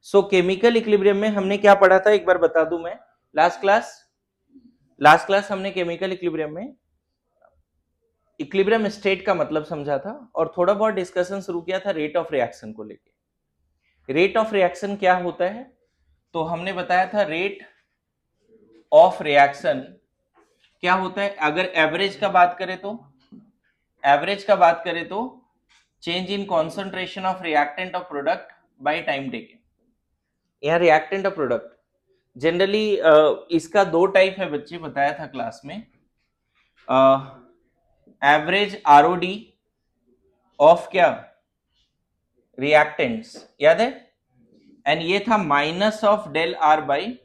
सो chemical equilibrium में हमने क्या पढ़ा था, एक बार बता दूं मैं। लास्ट क्लास हमने केमिकल इक्विलिब्रियम में इक्विलिब्रियम स्टेट का मतलब समझा था और थोड़ा बहुत डिस्कशन शुरू किया था रेट ऑफ रिएक्शन को लेके। रेट ऑफ रिएक्शन क्या होता है, तो हमने बताया था रेट ऑफ रिएक्शन क्या होता है। अगर एवरेज का बात करें तो change in concentration of reactant of product by time taken. यहाँ रिएक्टेंट ऑफ प्रोडक्ट जनरली इसका दो टाइप है बच्चे, बताया था क्लास में। एवरेज आरओडी ऑफ क्या, रिएक्टेंट्स, याद है। एंड ये था minus of del R by,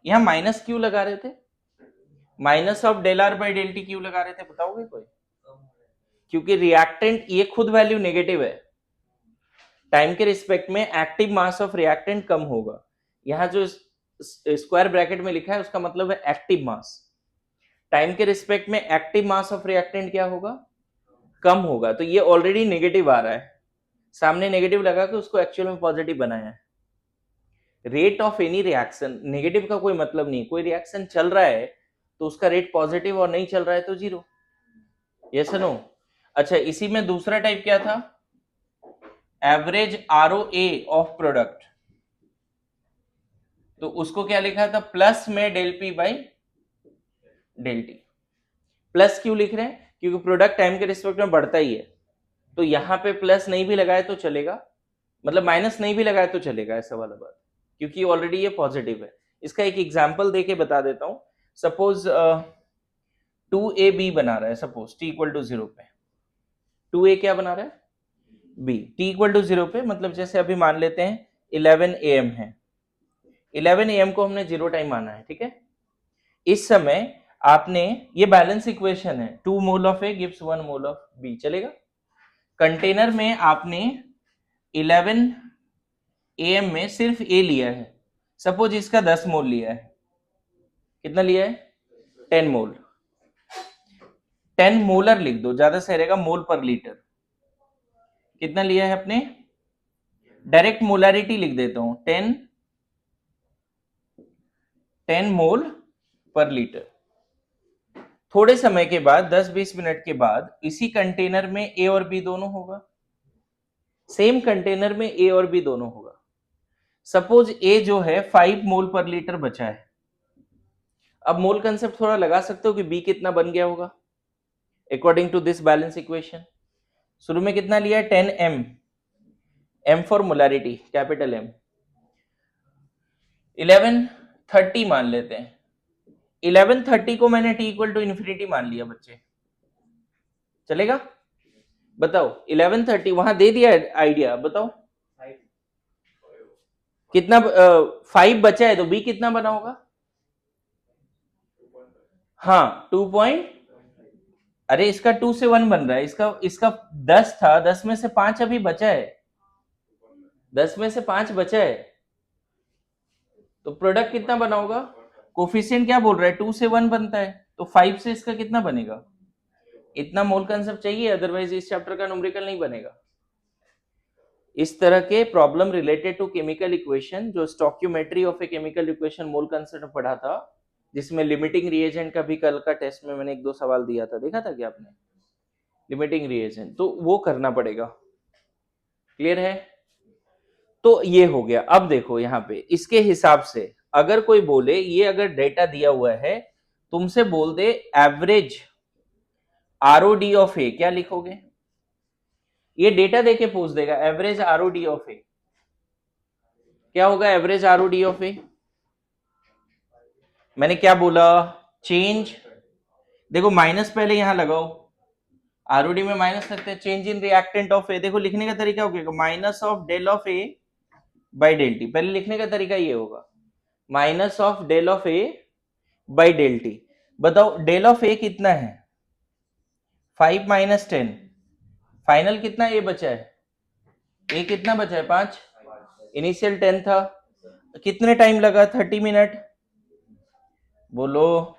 यहां माइनस क्यों लगा रहे थे, minus of del R by del T क्यों लगा रहे थे, बताओगे कोई? क्योंकि रिएक्टेंट ये खुद वैल्यू नेगेटिव है, टाइम के रिस्पेक्ट में एक्टिव मास ऑफ रिएक्टेंट कम होगा। यहां जो स्क्वायर ब्रैकेट में लिखा है उसका मतलब है एक्टिव मास। टाइम के रिस्पेक्ट में एक्टिव मास ऑफ रिएक्टेंट क्या होगा, कम होगा। तो ये ऑलरेडी नेगेटिव आ रहा है, सामने नेगेटिव लगा के उसको एक्चुअल में पॉजिटिव बनाया है। Rate of any reaction, negative का कोई मतलब नहीं, कोई रिएक्शन चल रहा है तो उसका रेट पॉजिटिव और नहीं चल रहा है तो जीरो। Yes no. अच्छा, इसी में दूसरा टाइप क्या था, एवरेज आरओए ऑफ प्रोडक्ट। तो उसको क्या लिखा था, प्लस में del P by del T. Plus क्यों लिख रहे हैं, क्योंकि प्रोडक्ट टाइम के रिस्पेक्ट में बढ़ता ही है। तो यहां पे प्लस नहीं भी लगाए तो चलेगा, मतलब माइनस नहीं भी लगाए तो चलेगा, ऐसा वाला बात, क्योंकि ऑलरेडी ये पॉजिटिव है। इसका एक एग्जांपल देके बता देता हूं। सपोज 2ab बना रहा है, सपोज t इक्वल टू 0 पे। 2a क्या बना रहा है, b। t इक्वल टू 0 पे मतलब जैसे अभी मान लेते हैं 11 am है, 11 am को हमने 0 टाइम माना है, ठीक है। इस समय आपने, ये बैलेंस इक्वेशन है, 2 mole of A gives 1 mole of B, चलेगा। कंटेनर में आपने 11 am में सिर्फ ए लिया है, सपोज इसका 10 मोल लिया है। कितना लिया है, 10 मोल। 10 मोलर लिख दो, ज्यादा सही रहेगा, मोल पर लीटर। कितना लिया है अपने, डायरेक्ट मोलारिटी लिख देता हूं, 10 मोल पर लीटर। थोड़े समय के बाद 10-20 मिनट के बाद इसी कंटेनर में ए और बी दोनों होगा, सेम कंटेनर में ए और बी दोनों होगा। सपोज ए जो है 5 मोल पर लीटर बचा है। अब मोल कंसेप्ट थोड़ा लगा सकते हो कि बी कितना बन गया होगा according to this balance equation. शुरू में कितना लिया है, 10 m, m for molarity, capital M। 1130 मान लेते हैं, 1130 को मैंने t इक्वल टू इन्फिनिटी मान लिया बच्चे, चलेगा? बताओ 1130 वहां दे दिया आइडिया, बताओ कितना, 5 बचा है तो b कितना बना होगा, हाँ 2 पॉइंट, अरे इसका 2 से 1 बन रहा है, इसका 10 था, 10 में से 5 अभी बचा है, 10 में से 5 बचा है, तो प्रोडक्ट कितना बना होगा, कोफिशिएंट क्या बोल रहा है, 2 से 1 बनता है, तो 5 से इसका कितना बनेगा, इतना मोल कंसेप्ट चाहिए, अदरवाइज इस चैप्टर का न्यूमेरिकल नहीं बनेगा। इस तरह के problem related to chemical equation, जो stoichiometry of a chemical equation mole concept पढ़ा था, जिसमें लिमिटिंग रिएजेंट का भी कल का टेस्ट में मैंने 1-2 सवाल दिया था, देखा था क्या आपने, लिमिटिंग रिएजेंट, तो वो करना पड़ेगा। क्लियर है? तो ये हो गया। अब देखो यहाँ पे इसके हिसाब से अगर कोई बोले, ये अगर डेटा दिया हुआ है, तुमसे बोल दे एवरेज आरओडी ऑफ ए, क्या लिखोगे? ये डेटा देके पूछ देगा एवरेज आरओडी ऑफ ए, क्या होगा एवरेज आरओडी ऑफ ए? मैंने क्या बोला, चेंज, देखो माइनस पहले यहां लगाओ, आरओडी में माइनस लगते हैं, change in reactant of A, देखो लिखने का तरीका होगा minus of del of A by del T, पहले लिखने का तरीका ये होगा minus of del of A by del T. बताओ डेल ऑफ ए कितना है, 5 माइनस 10, फाइनल कितना ए बचा है, ए कितना बचा है 5, इनिशियल 10 था, कितने टाइम लगा, 30 मिनट, बोलो।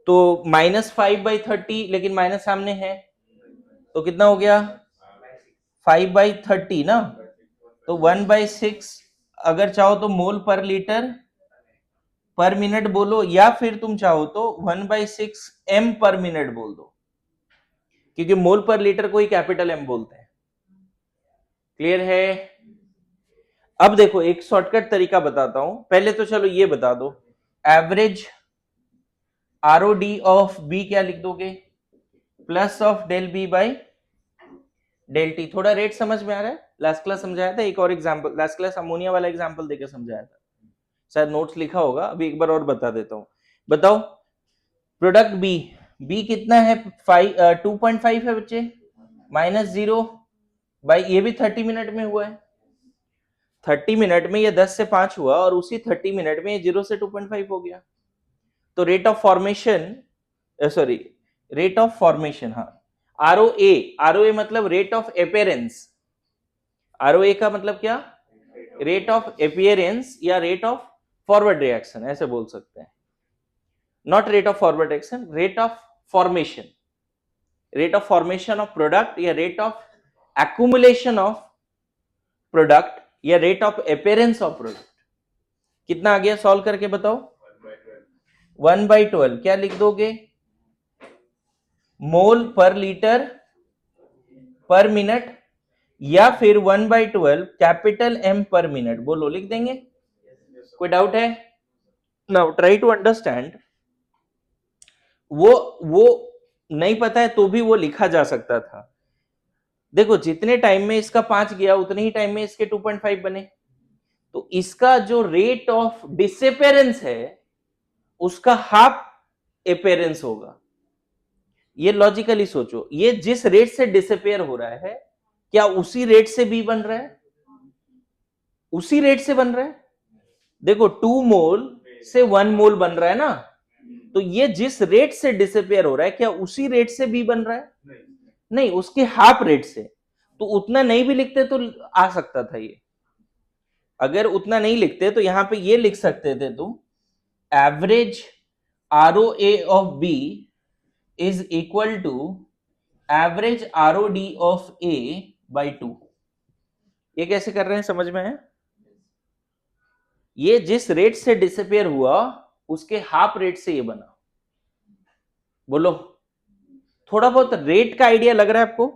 तो -5/30, लेकिन माइनस सामने है, तो कितना हो गया 5/30 ना, तो 1/6 अगर चाहो तो मोल पर लीटर पर मिनट बोलो, या फिर तुम चाहो तो 1/6 एम पर मिनट बोल दो, क्योंकि मोल पर लीटर को ही कैपिटल एम बोलते हैं। क्लियर है? अब देखो एक शॉर्टकट तरीका बताता हूं। पहले तो चलो ये बता दो, एवरेज आरओडी ऑफ बी क्या लिख दोगे? Plus of del B by del T. थोड़ा रेट समझ में आ रहा है? लास्ट क्लास समझाया था, एक और एग्जांपल, लास्ट क्लास अमोनिया वाला एग्जांपल देकर समझाया था, शायद नोट्स लिखा होगा, अभी एक बार और बता देता हूं। बताओ प्रोडक्ट बी, बी कितना है? 2.5 है बच्चे, -0 बाई, ये भी 30 मिनट में हुआ है। 30 मिनट में ये 10 से 5 हुआ, और उसी 30 मिनट में ये 0 से 2.5 हो गया। तो rate of formation, sorry rate of formation, हाँ, आरओए मतलब रेट ऑफ अपेयरेंस। आरओए का मतलब क्या? रेट ऑफ अपियरेंस या रेट ऑफ फॉरवर्ड रिएक्शन, ऐसे बोल सकते हैं। Not rate of forward reaction, rate of formation, rate of formation of product या rate of accumulation of product या rate of appearance of product. कितना आ गया? सॉल्व करके बताओ। 1/12 क्या लिख दोगे? मोल पर लीटर पर मिनट, या फिर 1/12 कैपिटल एम पर मिनट। बोलो, लिख देंगे? कोई डाउट है? Now try to understand. वो नहीं पता है तो भी वो लिखा जा सकता था। देखो जितने टाइम में इसका 5 गया उतने ही टाइम में इसके 2.5 बने, तो इसका जो रेट ऑफ डिसअपेरेंस है उसका हाफ अपेरेंस होगा। ये लॉजिकली सोचो, ये जिस रेट से डिसअपेयर हो रहा है, क्या उसी रेट से बी बन रहा है? उसी रेट से बन रहा है। देखो 2 मोल से 1 मोल बन रहा है ना, तो ये जिस रेट से डिसअपेयर हो रहा है, क्या उसी रेट से बी बन रहा है? नहीं, उसके हाफ रेट से। तो उतना नहीं भी लिखते तो आ सकता था ये। अगर उतना नहीं लिखते तो यहां पे ये लिख सकते थे तुम, average ROA of B is equal to average ROD of A by 2। ये कैसे कर रहे हैं, समझ में है? ये जिस रेट से डिसअपेयर हुआ उसके हाफ रेट से ये बना। बोलो, थोड़ा बहुत रेट का आइडिया लग रहा है आपको?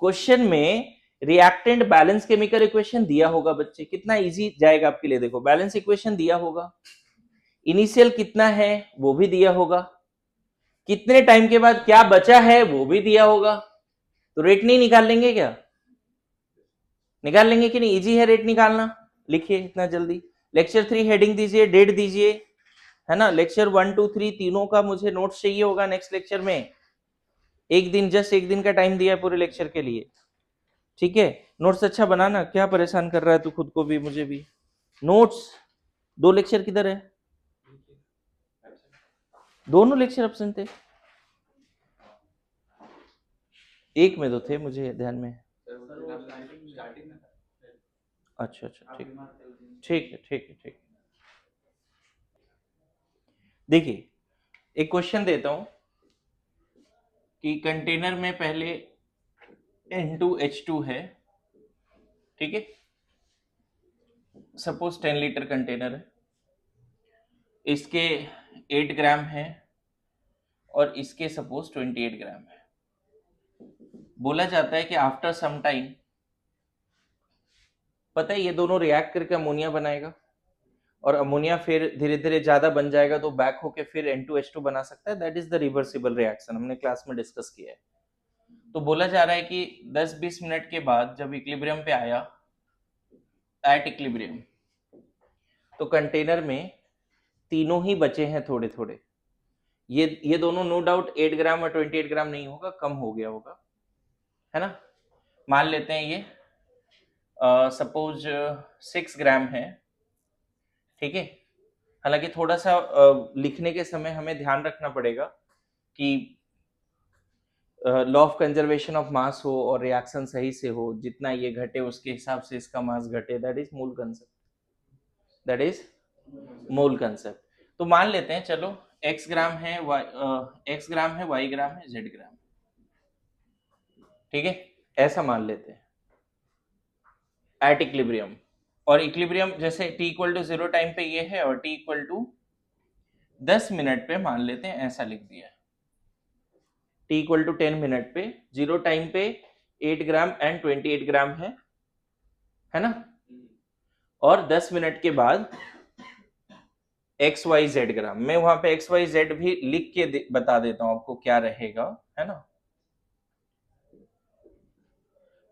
क्वेश्चन में रिएक्टेंट बैलेंस केमिकल इक्वेशन दिया होगा बच्चे, कितना इजी जाएगा आपके लिए। देखो बैलेंस इक्वेशन दिया होगा, इनिशियल कितना है वो भी दिया होगा, कितने टाइम के बाद क्या बचा है वो भी दिया होगा। तो रेट नहीं निकाल लेंगे क्या? निकाल लेंगे कि नहीं? इजी है रेट निकालना। लिखिए इतना जल्दी। लेक्चर 3 हेडिंग दीजिए, डेट दीजिए, है ना। लेक्चर 1 2 3 तीनों का मुझे नोट्स चाहिए होगा नेक्स्ट लेक्चर में। एक दिन, जस्ट एक दिन का टाइम दिया है पूरे लेक्चर के लिए, ठीक है। नोट्स अच्छा बनाना, क्या परेशान कर रहा है तू खुद को भी मुझे भी। नोट्स 2 लेक्चर किधर है? दोनों लेक्चर एब्सेंट थे, एक में तो थे मुझे ध्यान में। अच्छा अच्छा, ठीक ठीक है, ठीक है, ठीक। देखिए एक क्वेश्चन देता हूं कि कंटेनर में पहले N2H2 है, ठीक है। सपोज 10 लीटर कंटेनर है, इसके 8 ग्राम है और इसके सपोज 28 ग्राम है। बोला जाता है कि आफ्टर सम टाइम, पता है ये दोनों रिएक्ट करके अमोनिया बनाएगा, और अमोनिया फिर धीरे धीरे ज्यादा बन जाएगा तो बैक होके फिर N2H2 बना सकता है। That is the reversible reaction, हमने क्लास में डिस्कस किया है। तो बोला जा रहा है कि 10-20 मिनट के बाद जब इक्विलिब्रियम पे आया, एट इक्विलिब्रियम, तो कंटेनर में तीनों ही बचे हैं थोड़े थोड़े। ये दोनों नो डाउट 8 ग्राम और 28 ग्राम नहीं होगा, कम हो गया होगा, है ना। मान लेते हैं ये सपोज 6 ग्राम है, ठीक है। हालांकि थोड़ा सा लिखने के समय हमें ध्यान रखना पड़ेगा कि law of conservation of mass हो और रिएक्शन सही से हो, जितना ये घटे उसके हिसाब से इसका मास घटे। दैट इज मूल concept, that is mole concept. तो मान लेते हैं चलो x ग्राम है, x ग्राम है, y ग्राम है, z ग्राम है, ठीक है, ऐसा मान लेते हैं। एट इक्विलिब्रियम, और इक्विलिब्रियम जैसे t इक्वल टू 0 टाइम पे ये है और t इक्वल टू 10 मिनट पे मान लेते हैं, ऐसा लिख दिया। t इक्वल टू 10 मिनट पे 0 टाइम पे 8 ग्राम एंड 28 ग्राम है ना, और 10 मिनट के बाद XYZ ग्राम। मैं वहां पे XYZ भी लिख के बता देता हूं आपको क्या रहेगा, है ना।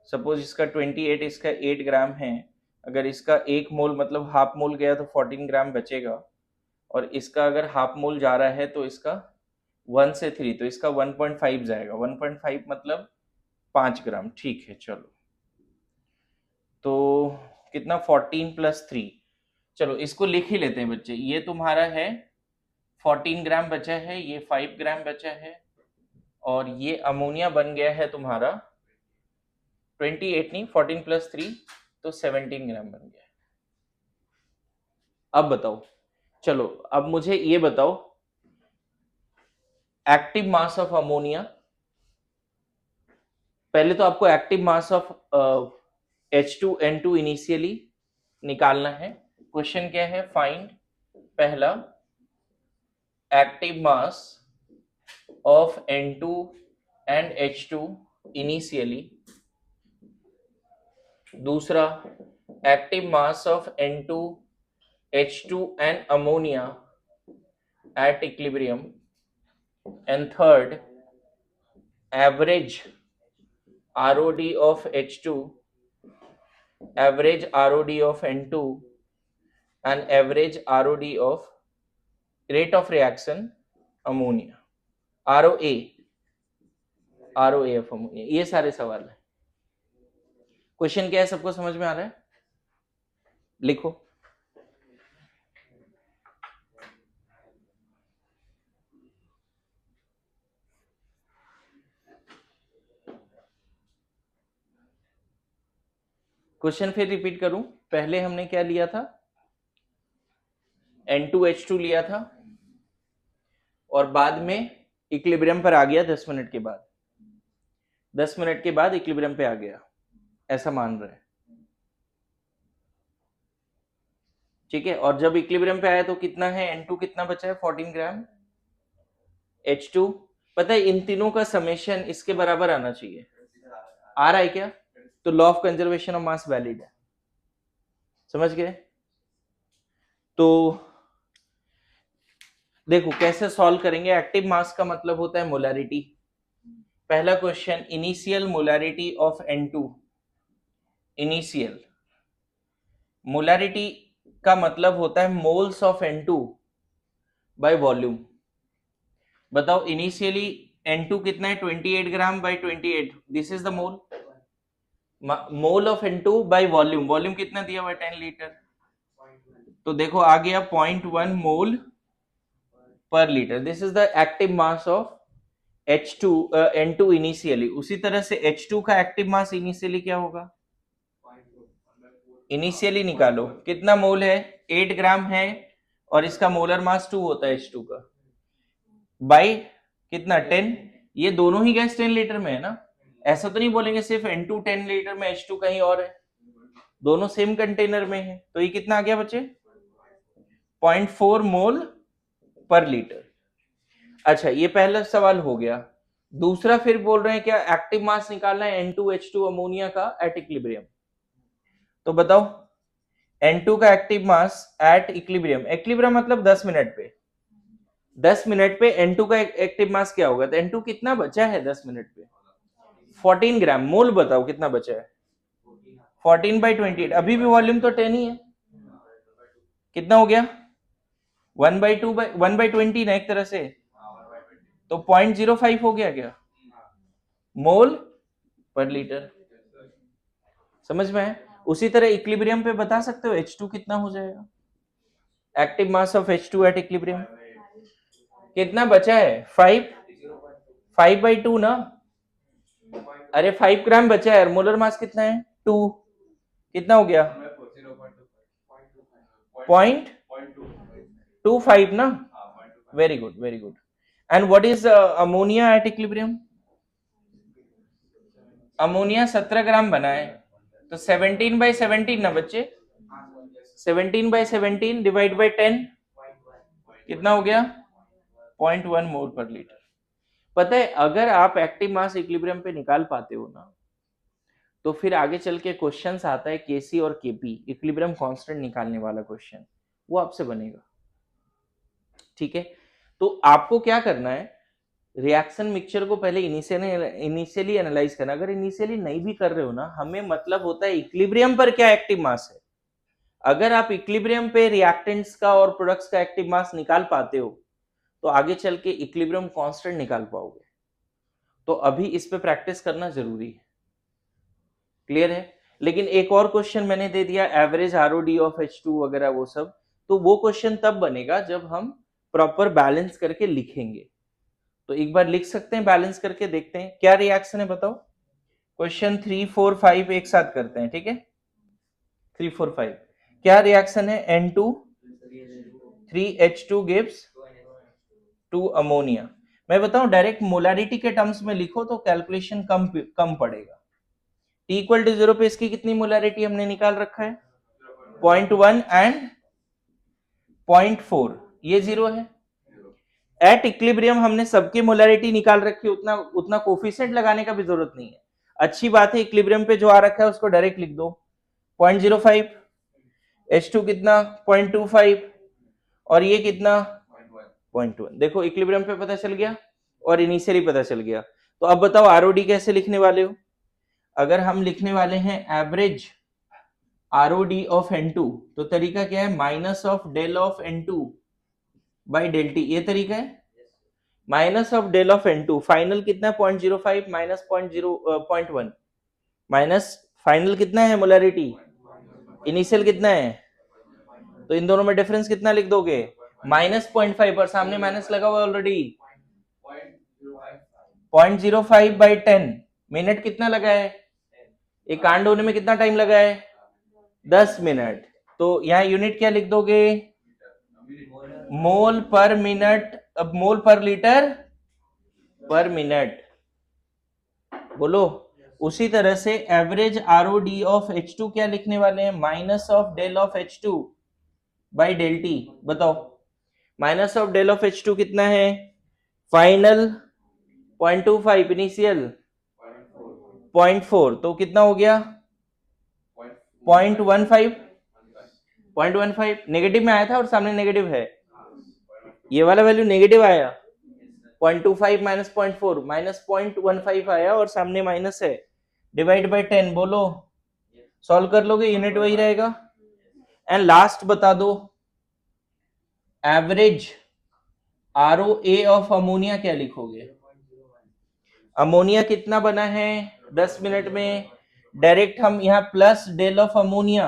सपोज इसका 28, इसका 8 ग्राम है, अगर इसका 1 मोल मतलब हाफ मोल गया तो 14 ग्राम बचेगा, और इसका अगर हाफ मोल जा रहा है तो इसका 1 से 3, तो इसका 1.5 जाएगा। 1.5 मतलब 5 ग्राम। ठीक है, चलो तो कितना, 14 प्लस 3, चलो इसको लिख ही लेते हैं बच्चे। ये तुम्हारा है 14 ग्राम बचा है, ये 5 ग्राम बचा है, और ये अमोनिया बन गया है तुम्हारा 28 नहीं, 14 प्लस 3 तो 17 ग्राम बन गया। अब बताओ, चलो अब मुझे ये बताओ, एक्टिव मास ऑफ अमोनिया, पहले तो आपको active mass of H2N2 initially निकालना है। क्वेश्चन क्या है, फाइंड पहला active mass of N2 and H2 initially, दूसरा active mass of N2 H2 and ammonia at equilibrium, and third average ROD of H2, average ROD of N2 and average ROD of rate of reaction ammonia, ROA of ammonia। ये सारे सवाल है। Question क्या है, सबको समझ में आ रहा है? लिखो। क्वेश्चन फिर रिपीट करूं, पहले हमने क्या लिया था, N2H2 लिया था, और बाद में इक्विलिब्रियम पर आ गया 10 मिनट के बाद। 10 मिनट के बाद इक्विलिब्रियम पे आ गया, ऐसा मान रहे हैं, ठीक है। और जब इक्विलिब्रियम पे आया तो कितना है, N2 कितना बचा है, 14 ग्राम, H2 पता है, इन तीनों का समेशन इसके बराबर आना चाहिए। आ रहा है क्या? तो law of conservation of mass valid है, समझ गए? तो देखो कैसे सॉल्व करेंगे। एक्टिव मास का मतलब होता है मोलैरिटी। पहला question, initial molarity of N2। Initial molarity का मतलब होता है moles of N2 by volume. बताओ इनिशियली N2 कितना है, 28 ग्राम bye 28, this is the mole. Mole of N2 by volume, volume कितना दिया हुआ है, 10 लीटर, तो देखो आ गया 0.1 मोल पर litre. This is the active mass of H2 N2 initially. उसी तरह से H2 का एक्टिव मास इनिशियली क्या होगा, इनिशियली निकालो कितना मोल है, 8 ग्राम है, और इसका मोलर मास 2 होता है H2 का, बाई कितना, 10। ये दोनों ही गैस 10 लीटर में है ना, ऐसा तो नहीं बोलेंगे सिर्फ N2 10 लीटर में H2 कहीं और है, दोनों सेम कंटेनर में है। तो ये कितना आ गया बच्चे, 0.4 मोल पर लीटर। अच्छा, ये पहला सवाल हो गया। दूसरा फिर बोल रहे हैं क्या, एक्टिव मास निकालना है N2H2 अमोनिया का एट इक्विलिब्रियम। तो बताओ N2 का active mass at equilibrium, equilibrium मतलब 10 मिनट पे, 10 मिनट पे N2 का एक्टिव मास क्या होगा, तो N2 कितना बचा है 10 मिनट पे, 14 ग्राम। मोल बताओ कितना बचा है, 14 बाई 28, अभी भी वॉल्यूम तो 10 ही है, कितना हो गया, 1/20 ना एक तरह से, तो 0.05 हो गया क्या, मोल पर लीटर। समझ में है? उसी तरह इक्विलिब्रियम पे बता सकते हो H2 कितना हो जाएगा, active mass of H2 at equilibrium कितना बचा है, 5/2 ना, अरे 5 ग्राम बचा है, और मोलर मास कितना है 2, कितना हो गया 0.25 ना, very good very good. And what is ammonia at equilibrium, ammonia 17 ग्राम बना है, तो 17/17 ना बच्चे, 17/17 डिवाइड बाई 10 कितना हो गया 0.1 मोल पर लीटर। पता है अगर आप एक्टिव मास इक्विलिब्रियम पे निकाल पाते हो ना, तो फिर आगे चल के क्वेश्चन आता है केसी और केपी इक्विलिब्रियम कांस्टेंट निकालने वाला क्वेश्चन, वो आपसे बनेगा। ठीक है, तो आपको क्या करना है, रिएक्शन मिक्सचर को पहले इनिशियली एनालाइज करना। अगर इनिशियली नहीं भी कर रहे हो ना, हमें मतलब होता है इक्विलिब्रियम पर क्या एक्टिव मास है। अगर आप इक्विलिब्रियम पे रिएक्टेंट्स का और प्रोडक्ट्स का एक्टिव मास निकाल पाते हो, तो आगे चल के इक्विलिब्रियम कांस्टेंट निकाल पाओगे। तो अभी इस पे प्रैक्टिस करना जरूरी है। क्लियर है? लेकिन एक और क्वेश्चन मैंने दे दिया एवरेज आरओडी ऑफ H2 वगैरह वो सब, तो वो क्वेश्चन तब बनेगा जब हम प्रॉपर बैलेंस करके लिखेंगे। तो एक बार लिख सकते हैं, बैलेंस करके देखते हैं क्या रिएक्शन है, बताओ। क्वेश्चन 3, 4, 5 एक साथ करते हैं, ठीक है। 3, 4, 5 क्या रिएक्शन है, N2 3H2 gives 2 अमोनिया। मैं बताऊं डायरेक्ट मोलारिटी के टर्म्स में लिखो तो कैलकुलेशन कम पड़ेगा। T इक्वल टू 0 पे इसकी कितनी मोलारिटी हमने निकाल रखा है 0.1 एंड 0.4, ये 0 है। एट इक्विलिब्रियम हमने सबकी मोलारिटी निकाल रखी, उतना उतना कोफिशिएंट लगाने का भी जरूरत नहीं है। अच्छी बात है, इक्विलिब्रियम पे जो आ रखा है उसको डायरेक्ट लिख दो 0.05, H2 कितना 0.25 और ये कितना 0.1। देखो इक्विलिब्रियम पे पता चल गया और इनिशियली पता चल गया। तो अब बताओ आरओडी कैसे लिखने वाले हो। अगर हम लिखने वाले हैं एवरेज आरओडी ऑफ N2, तो तरीका क्या है, minus of del of N2 by del T, ये तरीका है। Minus of del of N2, final कितना है 0.05 माइनस 0.1 माइनस फाइनल कितना है मोलारिटी, इनिशियल कितना है, तो इन दोनों में डिफरेंस कितना लिख दोगे -0.5, पर सामने माइनस लगा हुआ ऑलरेडी 0.05 बाई 10। मिनट कितना लगा है, एक कांड होने में कितना टाइम लगा है 10 मिनट। तो यहाँ यूनिट क्या लिख दोगे, मोल पर मिनट, अब मोल पर लीटर पर मिनट, बोलो। उसी तरह से एवरेज आरओडी ऑफ H2 क्या लिखने वाले हैं, minus of del of H2 by del T. बताओ minus of del of H2 कितना है, फाइनल 0.25, इनिशियल 0.4, तो कितना हो गया 0.15। 0.15 नेगेटिव में आया था और सामने नेगेटिव है, ये वाला वैल्यू नेगेटिव आया 0.25 माइनस 0.4 माइनस 0.15 आया और सामने माइनस है, डिवाइड बाय 10, बोलो सॉल्व कर लोगे, यूनिट वही रहेगा। एंड लास्ट बता दो एवरेज आरओए ऑफ अमोनिया क्या लिखोगे। अमोनिया कितना बना है 10 मिनट में, डायरेक्ट हम यहाँ प्लस डेल ऑफ अमोनिया।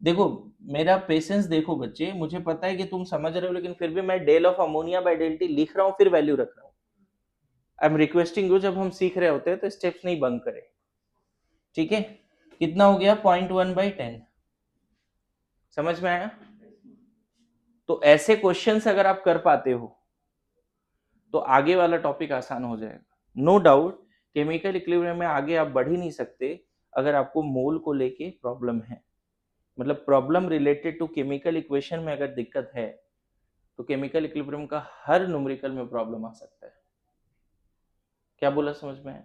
देखो मेरा पेशेंस देखो बच्चे, मुझे पता है कि तुम समझ रहे हो, लेकिन फिर भी मैं del of ammonia by del T लिख रहा हूं, फिर वैल्यू रख रहा हूं। आई एम रिक्वेस्टिंग यू, जब हम सीख रहे होते हैं तो स्टेप्स नहीं बंक करें, ठीक है। कितना हो गया 0.1/10, समझ में आया। तो ऐसे क्वेश्चंस अगर आप कर पाते हो तो आगे वाला टॉपिक आसान हो जाएगा। नो डाउट केमिकल इक्विलिब्रियम में आगे आप बढ़ ही नहीं सकते अगर आपको मोल को लेके प्रॉब्लम है, मतलब problem related to chemical equation में अगर दिक्कत है तो केमिकल इक्विलिब्रियम का हर न्यूमेरिकल में प्रॉब्लम आ सकता है। क्या बोला समझ में आया।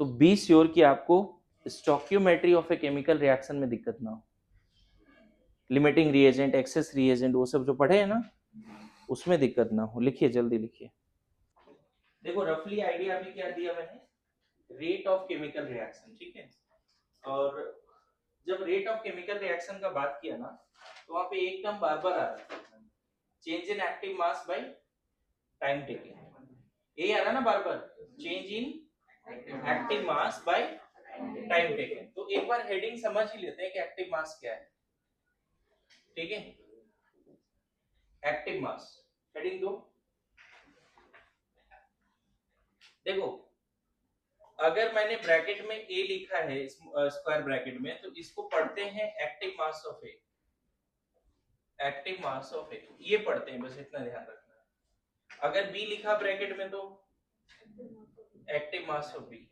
तो बी श्योर कि आपको stoichiometry of a chemical reaction में दिक्कत ना हो, लिमिटिंग रिएजेंट, एक्सेस रिएजेंट, वो सब जो पढ़े हैं ना उसमें दिक्कत ना हो। लिखिए जल्दी लिखिए। देखो रफली आइडिया अभी क्या दिया मैंने, रेट ऑफ केमिकल रिएक्शन, ठीक है। और जब रेट ऑफ केमिकल रिएक्शन का बात किया ना, तो वहां पे एक टर्म बार बार आ रहा है, change in active mass by time taken. ये आ रहा ना बार बार, change in active mass by time taken. तो एक बार हेडिंग समझ ही लेते हैं कि एक्टिव मास क्या है, ठीक है। एक्टिव मास हेडिंग दो। देखो अगर मैंने ब्रैकेट में ए लिखा है स्क्वायर ब्रैकेट में, तो इसको पढ़ते हैं active mass of A, active mass of A ये पढ़ते हैं, बस इतना ध्यान रखना। अगर बी लिखा ब्रैकेट में तो एक्टिव मास ऑफ बी।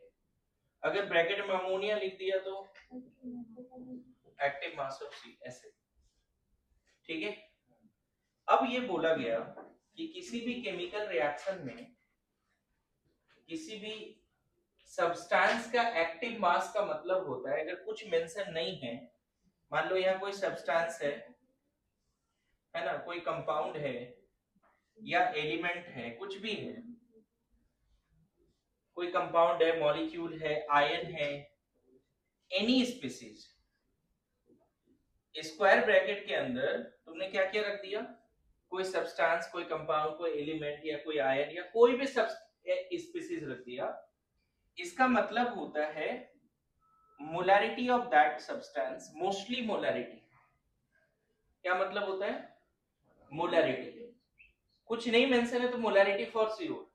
अगर ब्रैकेट में अमोनिया लिख दिया तो एक्टिव मास ऑफ सी, ऐसे। ठीक है, अब ये बोला गया कि किसी भी केमिकल रिएक्शन में किसी भी सब्सटेंस का एक्टिव मास का मतलब होता है, अगर कुछ मेंशन नहीं है, मान लो यहाँ कोई सब्सटेंस है ना, कोई कंपाउंड है या एलिमेंट है, कुछ भी है, कोई कंपाउंड है, मॉलिक्यूल है, आयन है, एनी स्पीसीज, स्क्वायर ब्रैकेट के अंदर तुमने क्या क्या रख दिया, कोई सब्सटेंस, कोई कंपाउंड, कोई एलिमेंट या कोई आयन या कोई भी स्पीसीज रख दिया, इसका मतलब होता है molarity of that substance, mostly molarity. क्या मतलब होता है? मोलैरिटी। कुछ नहीं मेंशन है तो मोलैरिटी फॉर श्योर,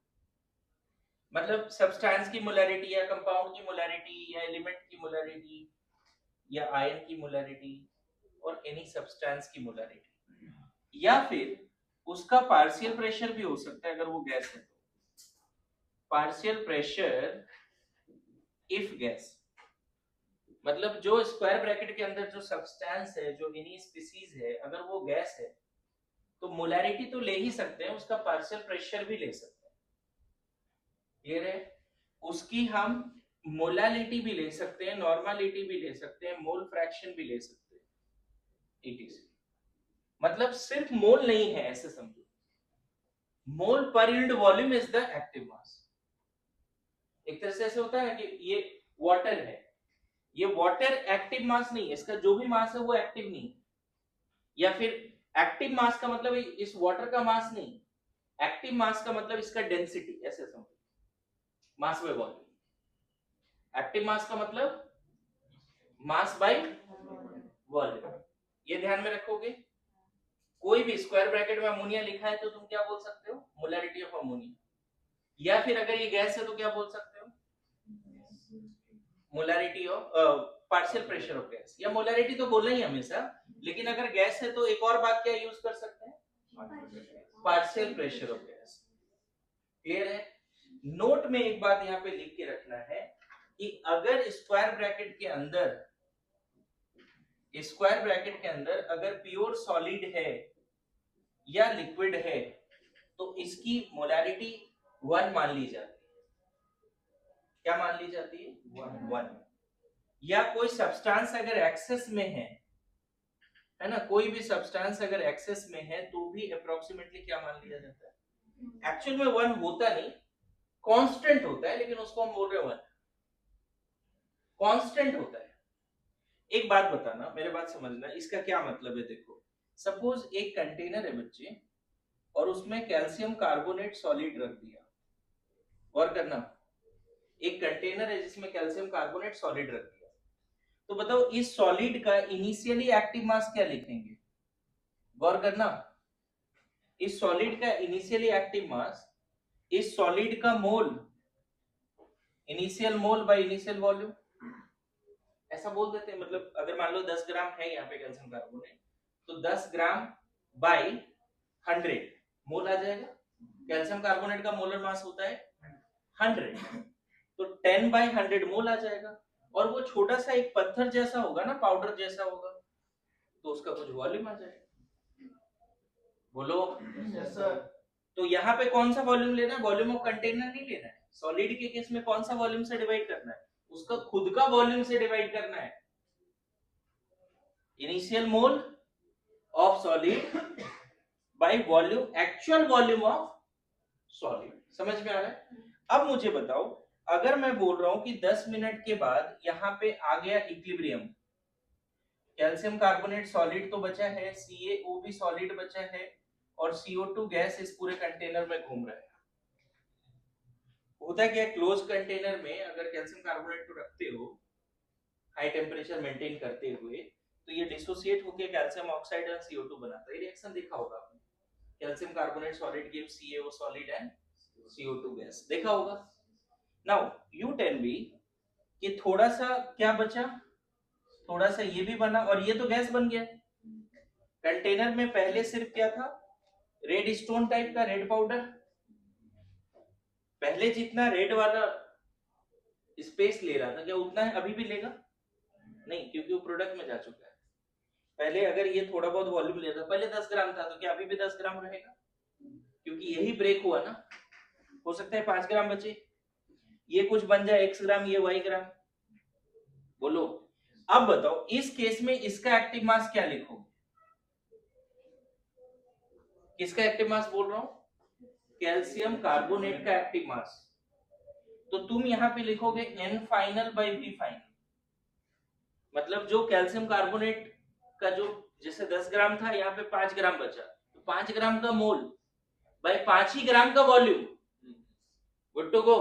मतलब सब्सटेंस की मोलैरिटी या कंपाउंड की मोलैरिटी या एलिमेंट की मोलैरिटी या आयन की मोलैरिटी और एनी सब्सटेंस की मोलैरिटी, या फिर उसका पार्शियल प्रेशर भी हो सकता है अगर वो गैस है तो। पार्शियल प्रेशर इफ गैस, मतलब जो स्क्वायर ब्रैकेट के अंदर जो सब्सटेंस है, जो एनी स्पीसीज है, अगर वो गैस है तो मोलैरिटी तो ले ही सकते हैं, उसका पार्शियल प्रेशर भी ले सकते हैं। क्लियर है? उसकी हम मोलालिटी भी ले सकते हैं, नॉर्मलिटी भी ले सकते हैं, मोल फ्रैक्शन भी ले सकते हैं, etc। मतलब सिर्फ मोल नहीं है, ऐसे समझो, mole per unit volume is the active mass. एक तरह से ऐसे होता है कि ये वाटर है, ये वाटर एक्टिव मास नहीं है, इसका जो भी मास है वो एक्टिव नहीं है, या फिर एक्टिव मास का मतलब इस वाटर का मास नहीं, एक्टिव मास का मतलब इसका डेंसिटी, ऐसे समझो, mass by volume. Active mass का मतलब मास बाय वॉल्यूम, ये ध्यान में रखोगे। कोई भी स्क्वायर ब्रैकेट में अमोनिया लिखा है तो तुम क्या बोल सकते हो? Molarity of ammonia. या फिर अगर ये गैस है तो क्या बोल सकते हो? Molarity of partial pressure of gas, या मोलैरिटी तो बोलना ही हमेशा, लेकिन अगर गैस है तो एक और बात क्या यूज कर सकते हैं? Partial pressure of gas. Clear है? नोट में एक बात यहाँ पे लिख के रखना है कि अगर स्क्वायर ब्रैकेट के अंदर अगर प्योर सॉलिड है या लिक्विड है तो इसकी मोलैरिटी 1 मान ली जाती है। क्या मान ली जाती है? 1। या कोई सब्सटेंस अगर एक्सेस में है ना, कोई भी सब्सटेंस अगर एक्सेस में है तो भी अप्रोक्सीमेटली क्या मान लिया जाता है? एक्चुअल में 1 होता नहीं, कांस्टेंट होता है, लेकिन उसको हम बोल रहे हैं 1, कांस्टेंट होता है। एक बात बताना, मेरे बात समझना, इसका क्या मतलब है? देखो, सपोज एक कंटेनर है बच्चे, और उसमें कैल्शियम कार्बोनेट सॉलिड रख दिया। गौर करना, एक कंटेनर है जिसमें कैल्शियम कार्बोनेट सॉलिड रख दिया, तो बताओ इस सॉलिड का इनिशियली एक्टिव मास क्या लिखेंगे? गौर करना, इस सॉलिड का इनिशियली एक्टिव मास, इस सॉलिड का mole, initial mole by initial volume, ऐसा बोल देते हैं। मतलब अगर मान लो 10 ग्राम है यहाँ पे कैल्शियम कार्बोनेट, तो 10 ग्राम बाय 100 मोल आ जाएगा। कैल्शियम कार्बोनेट का मोलर मास होता है 100, तो 10 बाय 100 मोल आ जाएगा। और वो छोटा सा एक पत्थर जैसा होगा ना, पाउडर जैसा होगा, तो उसका कुछ वॉल्यूम आ जाएगा। बोलो यस सर। तो यहाँ पे कौन सा वॉल्यूम लेना है? वॉल्यूम ऑफ कंटेनर नहीं लेना है। सॉलिड के केस में कौन सा वॉल्यूम से डिवाइड करना है? उसका खुद का वॉल्यूम से डिवाइड करना है। Initial mole of solid by volume, actual volume of solid. समझ में आ रहा है? अब मुझे बताओ, अगर मैं बोल रहा हूं कि 10 मिनट के बाद यहाँ पे आ गया इक्विलिब्रियम, कैल्शियम कार्बोनेट सॉलिड तो बचा है, CaO भी सॉलिड बचा है, और CO2 गैस इस पूरे कंटेनर में घूम रहा है। होता है क्या, क्लोज कंटेनर में अगर कैल्शियम कार्बोनेट को रखते हो हाई टेम्परेचर मेंटेन करते हुए, तो ये डिसोसिएट होकर कैल्शियम ऑक्साइड और CO2 बनाता है। ये रिएक्शन देखा होगा आपने, calcium carbonate solid gives CaO solid and CO2 gas, देखा होगा। नाउ यू टेल मी कि थोड़ा सा क्या बचा, थोड़ा सा ये भी बना, और ये तो गैस बन गया। कंटेनर में पहले सिर्फ क्या था? रेड स्टोन टाइप का रेड पाउडर। पहले जितना रेड वाला स्पेस ले रहा था, क्या उतना है अभी भी लेगा? नहीं, क्योंकि वो प्रोडक्ट में जा चुका है। पहले अगर ये थोड़ा बहुत वॉल्यूम लेता, पहले 10 ग्राम था, तो क्या अभी भी 10 ग्राम रहेगा? क्योंकि यही ब्रेक हुआ ना। हो सकता है 5 ग्राम बचे, ये कुछ बन जाए x ग्राम, ये y ग्राम। बोलो, अब बताओ इस केस में इसका एक्टिव मास क्या लिखोगे? किसका एक्टिव मास बोल रहा हूं? कैल्शियम कार्बोनेट का एक्टिव मास। तो तुम यहां पे लिखोगे n final by v final. मतलब जो कैल्शियम कार्बोनेट का जो जैसे 10 ग्राम था, यहाँ पे 5 ग्राम बचा, तो 5 ग्राम का मोल बाय 5 ही ग्राम का volume. Good to go.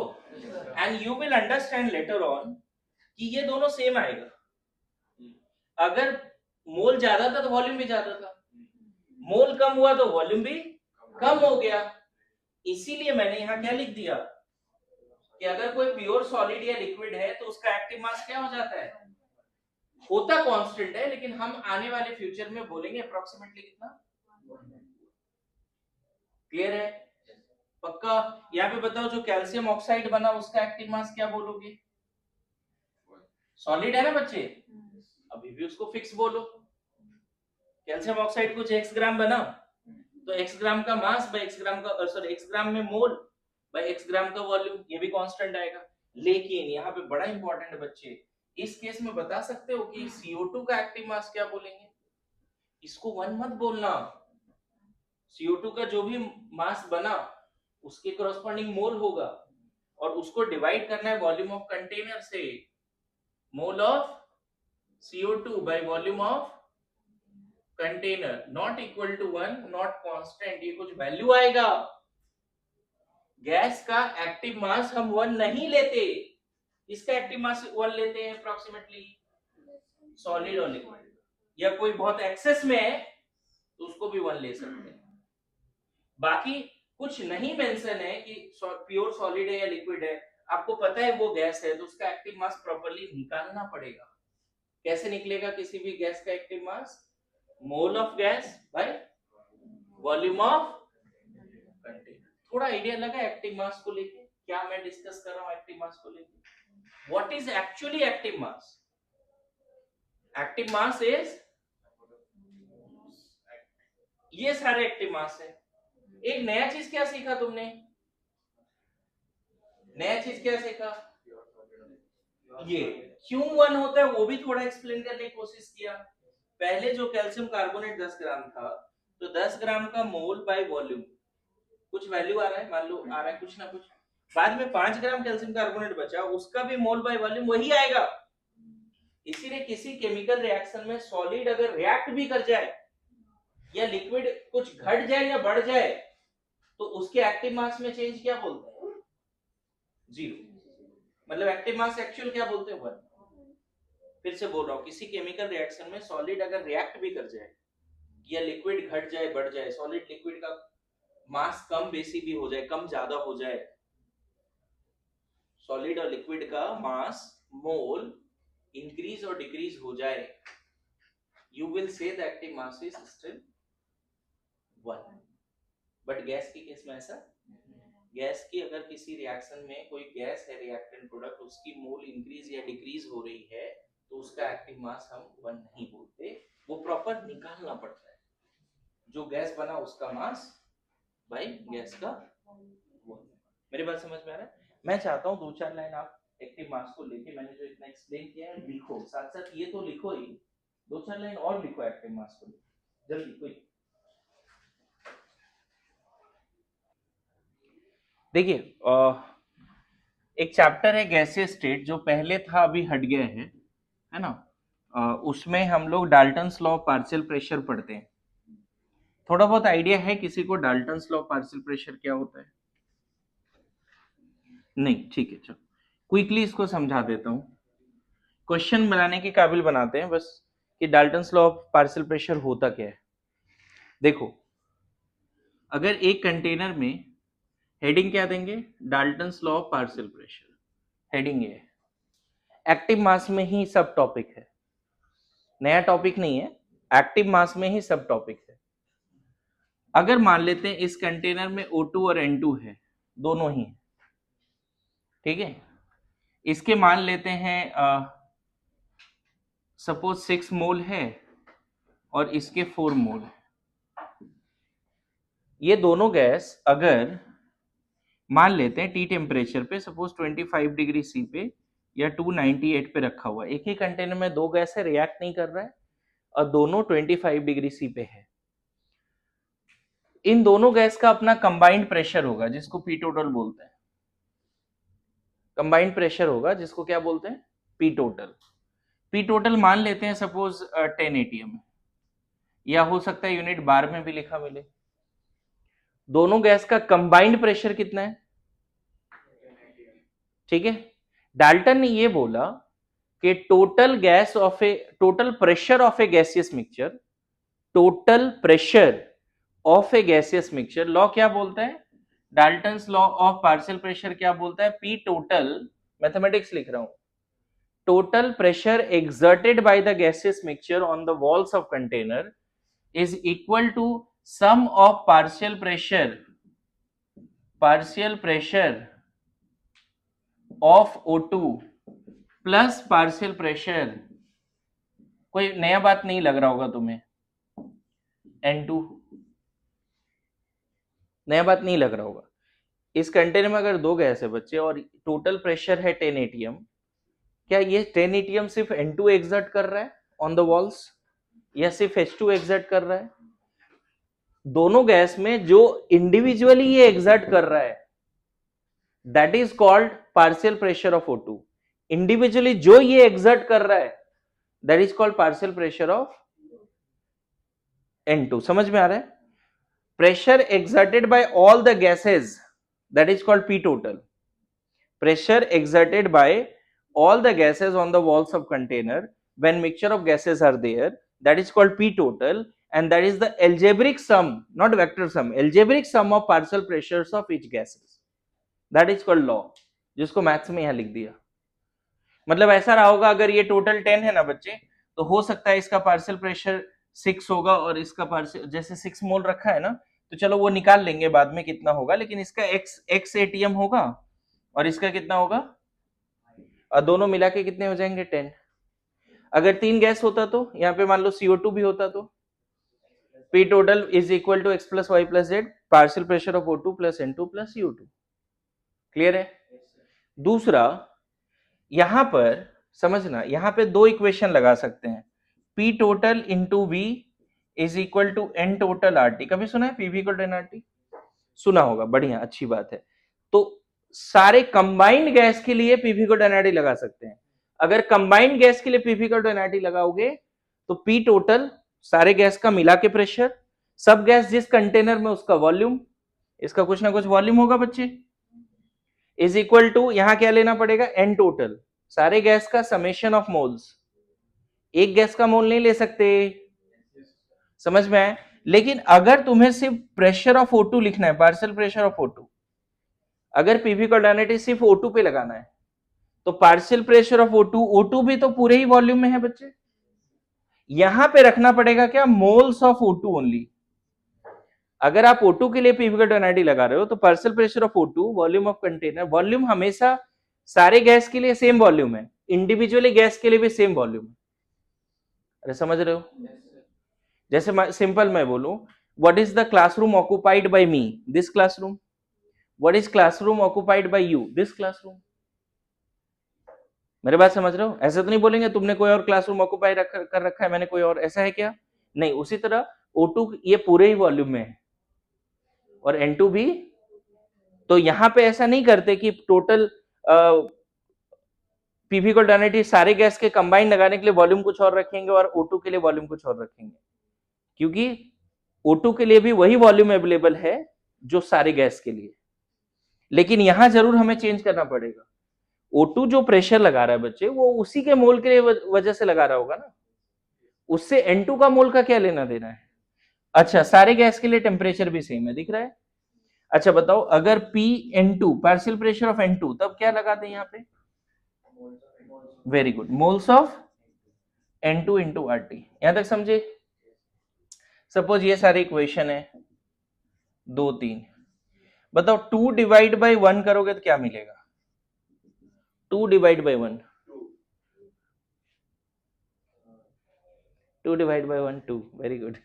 And you will understand later on कि ये दोनों सेम आएगा। अगर मोल ज्यादा था तो वॉल्यूम भी ज्यादा था, मोल कम हुआ तो वॉल्यूम भी कम हो गया। इसीलिए मैंने यहां क्या लिख दिया कि अगर कोई प्योर सॉलिड या लिक्विड है तो उसका एक्टिव मास क्या हो जाता है? होता कांस्टेंट है, लेकिन हम आने वाले फ्यूचर में बोलेंगे अप्रोक्सीमेटली कितना। क्लियर है? पक्का? यहाँ पे बताओ, जो कैल्शियम ऑक्साइड बना उसका एक्टिव मास क्या बोलोगे? सॉलिड है ना बच्चे, अभी भी उसको फिक्स बोलो। कैल्शियम ऑक्साइड कुछ x ग्राम बना, तो x ग्राम का मास बाय x ग्राम का, सॉरी x ग्राम में मोल बाय x ग्राम का वॉल्यूम, ये भी कांस्टेंट आएगा। लेकिन यहाँ पे बड़ा इंपॉर्टेंट है बच्चे, इस केस में बता सकते हो कि CO2 का एक्टिव मास क्या बोलेंगे? इसको 1 मत बोलना। CO2 का जो भी मास बना उसके कॉरस्पॉन्डिंग मोल होगा, और उसको डिवाइड करना है वॉल्यूम ऑफ कंटेनर से। Mole of CO2 by volume of container not equal to 1, not constant, ये कुछ वैल्यू आएगा। गैस का एक्टिव मास हम 1 नहीं लेते, इसका एक्टिव मास 1 लेते हैं अप्रोक्सीमेटली, सॉलिड और लिक्विड। या कोई बहुत एक्सेस में है तो उसको भी 1 ले सकते हैं। बाकी कुछ नहीं मेंशन है कि प्योर सॉलिड है या लिक्विड है, आपको पता है वो गैस है, तो उसका एक्टिव मास प्रॉपर्ली निकालना पड़ेगा। कैसे निकलेगा किसी भी गैस का active mass? Mole of gas bye volume of container. थोड़ा आइडिया लगा एक्टिव मास को लेके क्या मैं डिस्कस कर रहा हूं एक्टिव मास को लेके? What is actually active mass? Active mass is, ये सारे एक्टिव मास है। एक नया चीज क्या सीखा तुमने? नया चीज क्या सीखा? ये क्यों 1 होता है वो भी थोड़ा एक्सप्लेन करने की कोशिश किया। पहले जो कैल्शियम कार्बोनेट 10 ग्राम था, तो 10 ग्राम का मोल बाय वॉल्यूम कुछ वैल्यू आ रहा है, मान लो आ रहा है कुछ ना कुछ। बाद में 5 ग्राम कैल्शियम कार्बोनेट बचा, उसका भी मोल बाय वॉल्यूम वही आएगा। इसीलिए किसी केमिकल रिएक्शन में सॉलिड अगर रिएक्ट भी कर जाए या लिक्विड कुछ घट जाए या बढ़ जाए, तो उसके एक्टिव मास में चेंज क्या बोलते हैं? 0। मतलब एक्टिव मास एक्चुअल क्या बोलते हैं? 1। फिर से बोल रहा हूं, किसी केमिकल रिएक्शन में सॉलिड अगर रिएक्ट भी कर जाए या लिक्विड घट जाए बढ़ जाए, सॉलिड लिक्विड का मास कम बेसी भी हो जाए, कम ज्यादा हो जाए, सॉलिड और लिक्विड का मास मोल इंक्रीज और डिक्रीज हो जाए, you will say the active mass is still 1। But gas के केस में ऐसा, गैस की अगर किसी रिएक्शन में कोई गैस है रिएक्टेंट प्रोडक्ट, उसकी मोल इंक्रीज या डिक्रीज हो रही है, तो उसका एक्टिव मास हम 1 नहीं बोलते, वो प्रॉपर निकालना पड़ता है। जो गैस बना उसका मास बाय गैस का 1। मेरी बात समझ में आ रहा है? मैं चाहता हूँ 2-4 लाइन आप एक्टिव मास को लेके, मैंने जो इतना एक्सप्लेन किया है लिखो, साथ साथ ये तो लिखो ही, 2-4 लाइन और लिखो एक्टिव मास को, जल्दी कोई। देखिए, एक चैप्टर है गैसियस स्टेट, जो पहले था अभी हट गया है ना। उसमें हम लोग Dalton's law of partial pressure पढ़ते हैं। थोड़ा बहुत आइडिया है किसी को Dalton's law of partial pressure क्या होता है? नहीं, ठीक है, चलो क्विकली इसको समझा देता हूँ, क्वेश्चन बनाने के काबिल बनाते हैं बस, कि Dalton's law of partial pressure होता क्या है। देखो, अगर एक कंटेनर में हेडिंग क्या देंगे? Dalton's law of partial pressure, heading ये है। एक्टिव मास में ही सब टॉपिक है, नया टॉपिक नहीं है, एक्टिव मास में ही सब टॉपिक है। अगर मान लेते हैं इस कंटेनर में O2 और N2 है, दोनों ही, ठीक है, इसके मान लेते हैं सपोज 6 मोल है और इसके 4 मोल है। ये दोनों गैस अगर मान लेते हैं टी टेम्परेचर पे, सपोज 25 डिग्री सी पे या 298 पे रखा हुआ है, एक ही कंटेनर में दो गैस है, रिएक्ट नहीं कर रहा है और दोनों 25 डिग्री सी पे है। इन दोनों गैस का अपना कंबाइंड प्रेशर होगा जिसको पी टोटल बोलते हैं। कंबाइंड प्रेशर होगा जिसको क्या बोलते हैं? P total. पी टोटल मान लेते हैं सपोज 10 एटीएम, या हो सकता है यूनिट बार में भी लिखा मिले। दोनों गैस का कंबाइंड प्रेशर कितना है? ठीक है, डाल्टन ने ये बोला कि total pressure of A gaseous mixture, total pressure of A gaseous mixture, law क्या बोलता है? Dalton's law of partial pressure क्या बोलता है? पी टोटल, मैथमेटिक्स लिख रहा हूं, total pressure exerted by the gaseous mixture on the walls of container is equal to sum of partial pressure of O2 plus partial pressure, कोई नया बात नहीं लग रहा होगा तुम्हें, N2 नया बात नहीं लग रहा होगा। इस कंटेनर में अगर दो गैस है बच्चे और टोटल प्रेशर है 10 एटीएम, क्या ये 10 एटीएम सिर्फ N2 एग्जर्ट कर रहा है ऑन द वॉल्स या सिर्फ H2 एग्जर्ट कर रहा है? दोनों गैस में जो इंडिविजुअली ये एग्जर्ट कर रहा है that is called partial pressure of O2। Individually जो ये एग्जर्ट कर रहा है that is called partial pressure of N2। समझ में आ रहा है? Pressure exerted by all the gases that is called P total. Pressure exerted by all the gases on the walls of container when mixture of gases are there, that is called P total, and that is the algebraic sum, not vector sum, algebraic sum of partial pressures of each gases. That is called law, जिसको maths में यहां लिख दिया। मतलब ऐसा रहा होगा, अगर ये टोटल 10 है ना बच्चे, तो हो सकता है इसका पार्शियल प्रेशर 6 होगा और इसका पार्शियल, जैसे 6 मोल रखा है ना, तो चलो वो निकाल लेंगे बाद में कितना होगा, लेकिन इसका x एटीएम होगा और इसका कितना होगा, और दोनों मिला के कितने हो जाएंगे? 10। अगर 3 गैस होता तो यहाँ पे मान लो CO2 भी होता तो P total is equal to x plus y plus z, partial pressure of O2 plus N2 plus CO2। Clear है? दूसरा, यहां पर समझना, यहां पे दो इक्वेशन लगा सकते हैं, P total into V is equal to N total RT। कभी सुना है PV equal to NRT? सुना होगा, बढ़िया, अच्छी बात है। तो सारे कंबाइंड गैस के लिए PV equal to NRT लगा सकते हैं। अगर कंबाइंड गैस के लिए PV equal to NRT लगाओगे तो P total सारे गैस का मिला के प्रेशर, सब गैस जिस कंटेनर में उसका वॉल्यूम, इसका कुछ ना कुछ वॉल्यूम होगा बच्चे, इज इक्वल टू, यहां क्या लेना पड़ेगा? N टोटल, सारे गैस का समेशन ऑफ मोल्स। एक गैस का मोल नहीं ले सकते, समझ में आए? लेकिन अगर तुम्हें सिर्फ प्रेशर ऑफ O2 लिखना है, पार्शियल प्रेशर ऑफ O2, अगर पीवी कोऑर्डिनेट सिर्फ O2 पे लगाना है तो पार्शियल प्रेशर ऑफ O2 भी तो पूरे ही वॉल्यूम में है बच्चे, यहां पे रखना पड़ेगा क्या? Moles of O2 only. अगर आप O2 के लिए पीवी कोऑर्डिनेट लगा रहे हो तो partial pressure of O2 volume of container, volume हमेशा सारे गैस के लिए सेम वॉल्यूम है, इंडिविजुअली गैस के लिए भी सेम वॉल्यूम है। अरे समझ रहे हो? जैसे सिंपल मैं बोलूं, what is the classroom occupied by me? This classroom. What is classroom occupied by you? This classroom. मेरे बात समझ रहे हो? ऐसा तो नहीं बोलेंगे तुमने कोई और क्लासरूम ऑक्युपाई कर रखा है, मैंने कोई और, ऐसा है क्या? नहीं। उसी तरह O2 ये पूरे ही वॉल्यूम में है और N2 भी। तो यहां पे ऐसा नहीं करते कि टोटल पीवी कोऑर्डिनेट सारे गैस के कंबाइन लगाने के लिए वॉल्यूम कुछ और रखेंगे और O2 के लिए वॉल्यूम कुछ और रखेंगे, क्योंकि O2 के लिए भी वही वॉल्यूम अवेलेबल है जो सारे गैस के लिए। लेकिन यहां जरूर हमें चेंज करना पड़ेगा। O2 जो प्रेशर लगा रहा है बच्चे, वो उसी के मोल के वजह से लगा रहा होगा ना, उससे N2 का मोल का क्या लेना देना है? अच्छा, सारे गैस के लिए टेम्परेचर भी सेम है, दिख रहा है? अच्छा बताओ, अगर PN2 partial pressure of N2, तब क्या लगाते हैं यहाँ पे? Very good, moles of N2 into RT। यहां तक समझे? सपोज ये सारी इक्वेशन है 2 3, बताओ 2 डिवाइड बाई 1 करोगे तो क्या मिलेगा? 2 divide by 1, 2 divide by 1 2, very good.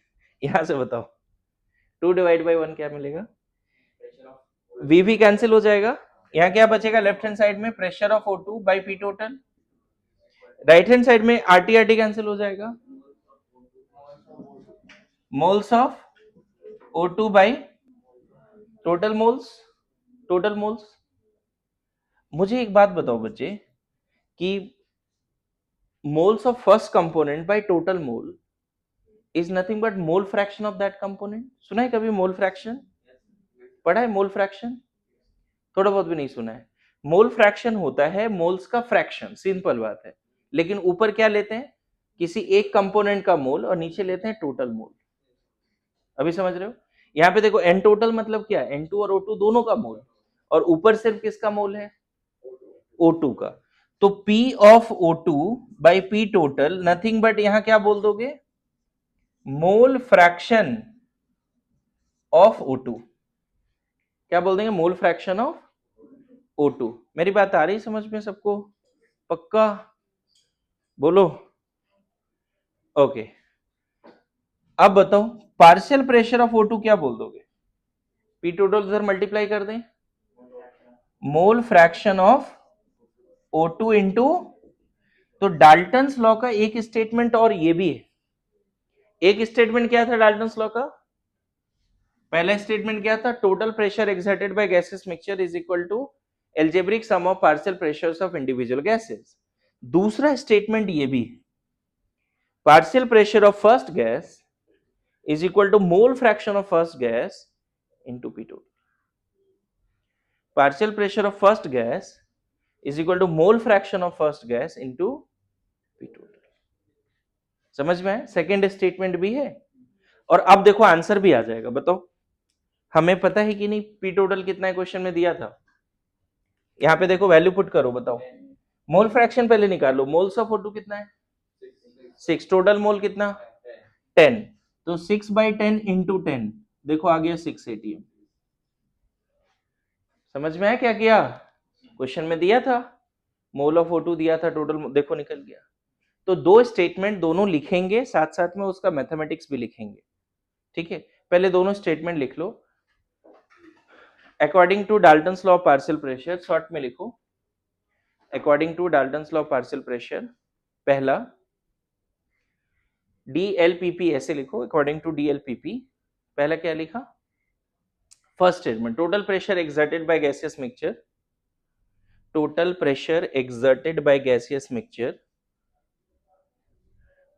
यहां से बताओ 2 डिवाइड बाई 1 क्या मिलेगा? वी भी कैंसिल हो जाएगा। यहाँ क्या बचेगा लेफ्ट हैंड साइड में? Pressure of O2 by P total. Right hand side में आरटी आरटी कैंसिल हो जाएगा, moles of O2 by total moles, total moles. मुझे एक बात बताओ बच्चे कि moles of first component by total mole is nothing but mole fraction of that component. सुना है कभी मोल फ्रैक्शन? पढ़ा है मोल फ्रैक्शन? थोड़ा बहुत भी नहीं सुना है। मोल फ्रैक्शन होता है मोल्स का फ्रैक्शन, सिंपल बात है। लेकिन ऊपर क्या लेते हैं? किसी एक कंपोनेंट का मोल, और नीचे लेते हैं टोटल मोल। अभी समझ रहे हो? यहाँ पे देखो एन टोटल मतलब क्या है? N2 और O2 दोनों का मोल, और ऊपर सिर्फ किसका मोल है? O2 का। तो P of O2 by P total nothing but यहां क्या बोल दोगे? Mole fraction of O2। क्या बोल देंगे? Mole fraction of O2। मेरी बात आ रही समझ में सबको? पक्का बोलो। ओके, अब बताओ पार्शियल प्रेशर ऑफ O2 क्या बोल दोगे? P टोटल उधर मल्टीप्लाई कर दें, mole fraction of O2 into, तो डाल्टन्स लॉ का एक स्टेटमेंट और ये भी है। एक स्टेटमेंट क्या था डाल्टन्स लॉ का? पहला स्टेटमेंट क्या था? Total pressure exerted by gases mixture is equal to algebraic sum of partial pressures of individual gases. दूसरा स्टेटमेंट ये भी, partial pressure of first gas is equal to mole fraction of first gas into P total. Partial pressure of first gas is equal to mole fraction of first gas into P total. समझ में है? Second statement भी है। और अब देखो answer भी आ जाएगा। बताओ हमें पता है कि नहीं P total कितना है? क्वेश्चन में दिया था। यहां पे देखो वैल्यू पुट करो, बताओ। मोल फ्रैक्शन पहले निकालो। मोल्स ऑफ O2 कितना है? 6। टोटल मोल कितना? 10। तो 6/10 इंटू 10, देखो आ गया 6 ATM। समझ में आया क्या किया? क्वेश्चन में दिया था, मोल ऑफ O2 दिया था, टोटल देखो निकल गया। तो दो स्टेटमेंट दोनों लिखेंगे, साथ साथ में उसका मैथमेटिक्स भी लिखेंगे। ठीक है, पहले दोनों स्टेटमेंट लिख लो। According to Dalton's law of partial pressure, short में लिखो। According to Dalton's law of partial pressure, पहला DLPP ऐसे लिखो। अकॉर्डिंग टू DLPP पहला क्या लिखा? First statement, total pressure exerted bye gaseous mixture, total pressure exerted by gaseous mixture,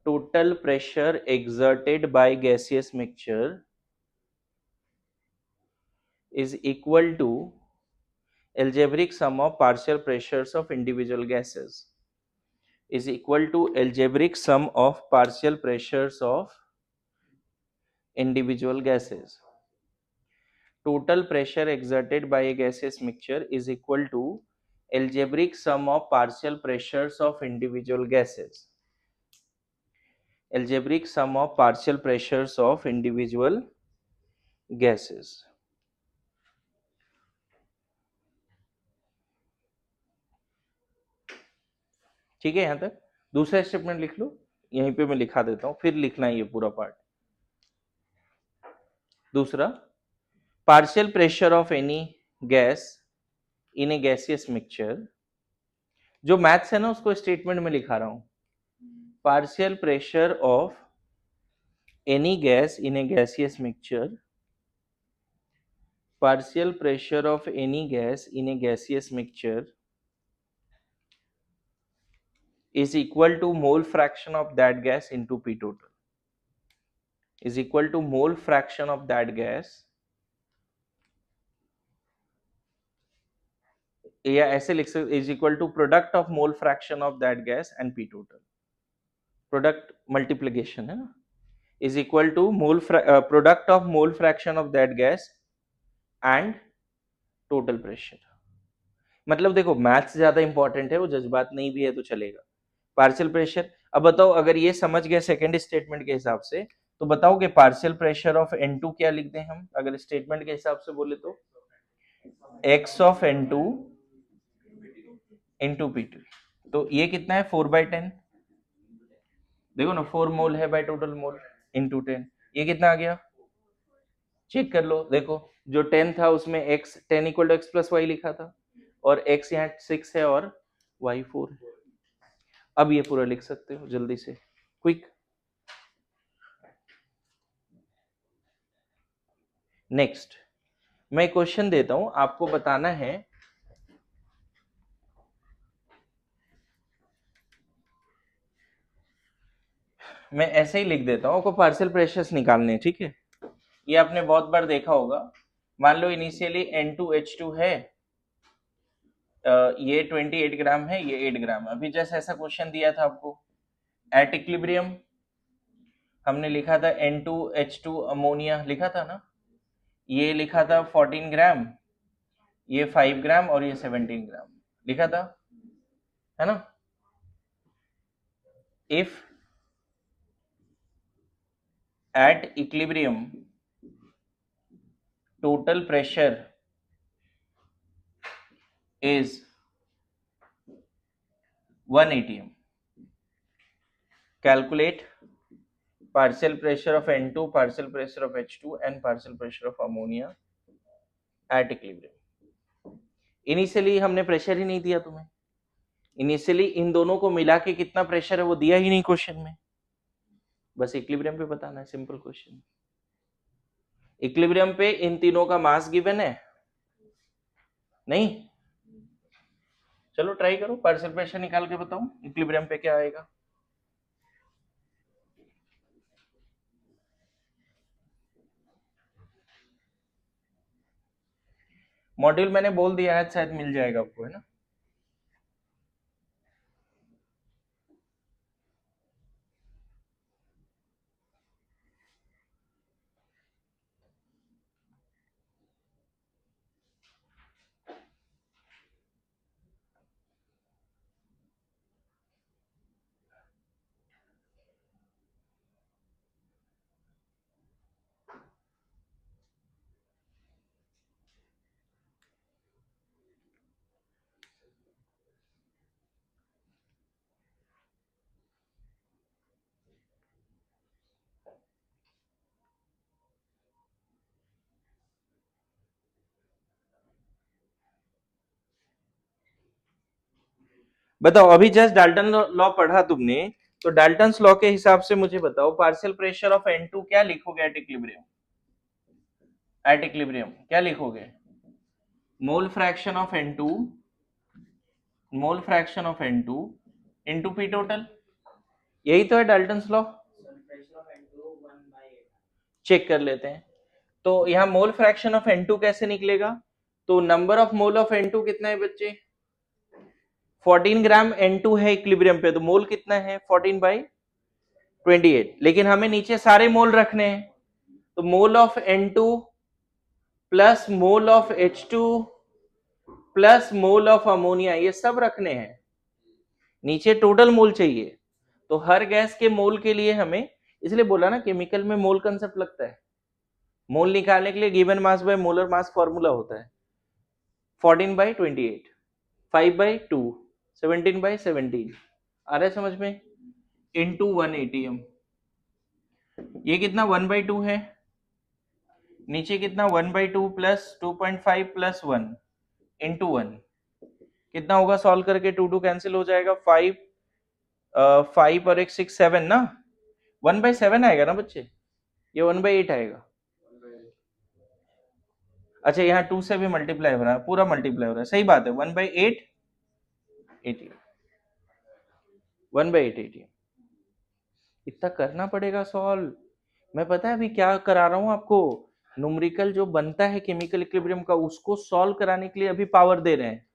total pressure exerted by gaseous mixture is equal to algebraic sum of partial pressures of individual gases, is equal to algebraic sum of partial pressures of individual gases. Total pressure exerted by a gaseous mixture is equal to algebraic sum of partial pressures of individual gases. Algebraic sum of partial pressures of individual gases. ठीक है, यहां तक। दूसरा statement लिख लो, यहीं पे मैं लिखा देता हूं, फिर लिखना है ये पूरा पार्ट। दूसरा, partial pressure of any gas in A gaseous mixture. जो मैथ्स है ना उसको स्टेटमेंट में लिखा रहा हूं। Partial pressure of any gas in A gaseous mixture, partial pressure of any gas in a gaseous mixture is equal to mole fraction of that gas into P total, is equal to mole fraction of that gas, या ऐसे लिख सकते, is equal to product of mole fraction of that gas and P total, product multiplication है ना, is equal to product of mole fraction of that gas and total pressure। मतलब देखो maths ज्यादा important है, वो जज्बात नहीं भी है तो चलेगा। पार्शियल प्रेशर, अब बताओ अगर ये समझ गए सेकंड स्टेटमेंट के हिसाब से, तो बताओ कि पार्शियल प्रेशर ऑफ N2 क्या लिख दें हम अगर स्टेटमेंट के हिसाब से बोले तो? x of N2 into P2। तो ये कितना है 4/10, देखो ना 4 मोल है बाय टोटल मोल इंटू 10, ये कितना आ गया चेक कर लो। देखो जो 10 था उसमें x 10 equal to X plus Y लिखा था, और x यहाँ 6 है और y 4 है। अब ये पूरा लिख सकते हो जल्दी से, क्विक। नेक्स्ट मैं क्वेश्चन देता हूं, आपको बताना है मैं ऐसे ही लिख देता हूं, आपको पार्शियल प्रेशर्स निकालने, ठीक है। ये आपने बहुत बार देखा होगा। मान लो इनिशियली N2H2 है, ये 28 ग्राम है, ये 8 ग्राम है। अभी जैसे ऐसा क्वेश्चन दिया था आपको, एट इक्विलिब्रियम हमने लिखा था N2H2 अमोनिया लिखा था ना, ये लिखा था 14 ग्राम, ये 5 ग्राम और ये 17 ग्राम लिखा था, है ना। If at equilibrium total pressure is 1 atm, calculate partial pressure of N2, partial pressure of H2 and partial pressure of ammonia at equilibrium। Initially हमने प्रेशर ही नहीं दिया तुम्हें, इनिशियली इन दोनों को मिला के कितना प्रेशर है वो दिया ही नहीं क्वेश्चन में, बस इक्विलिब्रियम पे बताना है, सिंपल क्वेश्चन। इक्विलिब्रियम पे इन तीनों का मास गिवन है नहीं, चलो ट्राई करो, पार्शियल प्रेशर निकाल के बताऊं इक्विलिब्रियम पे क्या आएगा। मॉड्यूल मैंने बोल दिया है, शायद मिल जाएगा आपको, है ना। बताओ, अभी जस्ट डाल्टन लॉ पढ़ा तुमने, तो डाल्टन लॉ के हिसाब से मुझे बताओ पार्शियल प्रेशर ऑफ N2 क्या लिखोगे एट इक्विलिब्रियम, एट इक्विलिब्रियम क्या लिखोगे, mole fraction of N2, mole fraction of N2 into P total, यही तो है डाल्टन लॉ। चेक कर लेते हैं, तो यहाँ मोल फ्रैक्शन ऑफ N2 कैसे निकलेगा, तो number of mole of N2 कितना है बच्चे, 14 ग्राम N2 है इक्विलिब्रियम पे, तो मोल कितना है 14/28, लेकिन हमें नीचे सारे मोल रखने हैं, तो mole of N2 plus mole of H2 plus mole of ammonia, ये सब रखने हैं, नीचे टोटल मोल चाहिए। तो हर गैस के मोल के लिए हमें, इसलिए बोला ना केमिकल में मोल कंसेप्ट लगता है, मोल निकालने के लिए given mass by molar mass formula होता है 14/28, 5/2, 17/17, आ रहा है समझ में, इंटू 1 ATM, ये कितना 1/2 है, नीचे कितना 1/2 प्लस 2.5 प्लस 1 इंटू 1, कितना होगा सॉल्व करके, 2 कैंसिल हो जाएगा, 5 5 और 6 7 ना, 1/7 आएगा ना बच्चे, ये 1/8 आएगा। अच्छा यहाँ 2 से भी मल्टीप्लाई हो रहा है, पूरा मल्टीप्लाई हो रहा है, सही बात है, 1/8 ATM, 1/8 ATM, इतना करना पड़ेगा सॉल्व। मैं पता है अभी क्या करा रहा हूं आपको, न्यूमेरिकल जो बनता है केमिकल इक्विलिब्रियम का उसको सॉल्व कराने के लिए अभी पावर दे रहे हैं,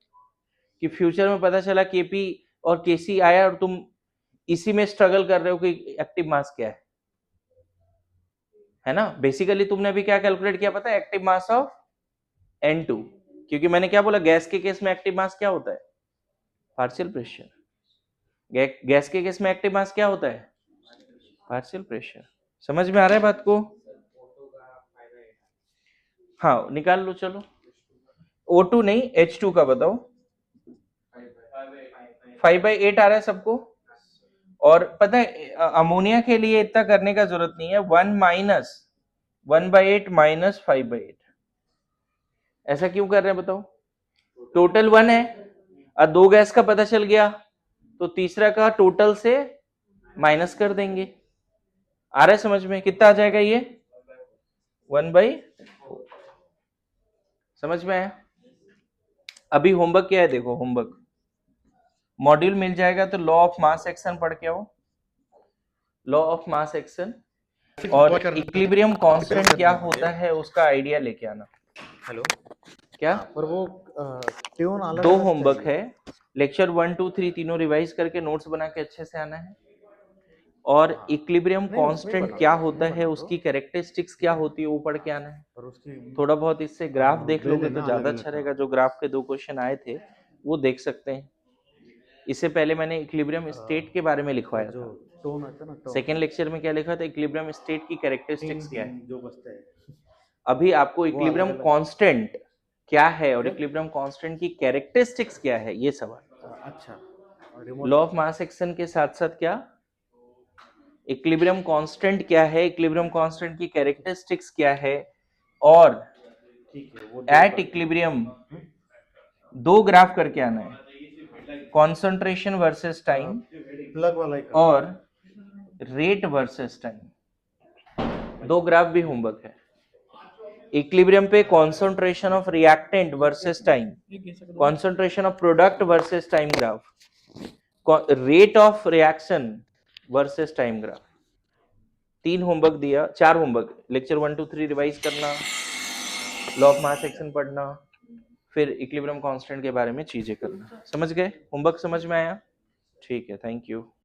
कि फ्यूचर में पता चला केपी और केसी आया और तुम इसी में स्ट्रगल कर रहे हो कि एक्टिव मास क्या है ना। बेसिकली तुमने अभी क्या कैलकुलेट किया पता है, एक्टिव मास ऑफ N2, क्योंकि मैंने क्या बोला, गैस के केस में एक्टिव मास क्या होता है, पार्शियल प्रेशर, गैस के केस में एक्टिव मास क्या होता है, पार्शियल प्रेशर। समझ में आ रहा है बात को, हाँ निकाल लो चलो। O2 नहीं H2 का बताओ, 5/8 आ रहा है सबको। और पता है अमोनिया के लिए इतना करने का जरूरत नहीं है, 1/8 माइनस 5/8। ऐसा क्यों कर रहे हैं बताओ? टोटल 1 है और 2 गैस का पता चल गया तो तीसरा का टोटल से माइनस कर देंगे। आ रहा है समझ में? कितना आ जाएगा ये? 1/4। समझ में आया? अभी होमवर्क क्या है देखो, होमवर्क मॉड्यूल मिल जाएगा तो लॉ ऑफ मास एक्शन पढ़ के आओ, लॉ ऑफ मास एक्शन और इक्विलिब्रियम कांस्टेंट क्या होता है उसका आइडिया लेके आना। हेलो क्या? पर वो ट्यून अलग 2 अलग होमवर्क चाहिए। है, लेक्चर 1 2 3 तीनों रिवाइज करके नोट्स बना के अच्छे से आना है। और हाँ। इक्विलिब्रियम नहीं, उसमें ही कांस्टेंट बना क्या दो, होता उसमें है, बना उसकी दो। कैरेक्टरिस्टिक्स क्या होती है वो पढ़ के आना है। पर उसकी थोड़ा बहुत इससे ग्राफ देख दे लोगे देना तो ज्यादा अलग-अलग अच्छा का। रहेगा। जो ग्राफ के 2 क्वेश्चन आए थे वो देख सकते हैं। इससे पहले मैंने इक्विलिब्रियम स्टेट के बारे में लिखवाया जो था। टोन आता है ना, टोन सेकेंड लेक्चर में क्या लिखा था? इक्विलिब्रियम स्टेट की कैरेक्टरिस्टिक्स क्या है। जो बचता है अभी आपको वो इक्विलिब्रियम अलग-अलग कांस्टेंट क्या है और क्या? इक्विलिब्रियम कांस्टेंट की कैरेक्टरिस्टिक्स क्या है ये सवाल। अच्छा remote law of mass action के साथ साथ क्या इक्विलिब्रियम कांस्टेंट क्या है, इक्विलिब्रियम कांस्टेंट की कैरेक्टरिस्टिक्स क्या है, और ठीक है वो एट इक्विलिब्रियम 2 ग्राफ करके आना है, कॉन्सेंट्रेशन वर्सेस टाइम प्लग वाला ही करना और रेट वर्सेस टाइम। 2 ग्राफ भी होमवर्क है। इक्विलिब्रियम पे concentration of reactant versus time, concentration of product versus time graph, rate of reaction versus time graph. 3 homework दिया, 4 होमवर्क, लेक्चर 1 2 3 रिवाइज करना, law of mass action पढ़ना, फिर equilibrium constant के बारे में चीजें करना। समझ गए? होमवर्क समझ में आया? ठीक है, थैंक यू।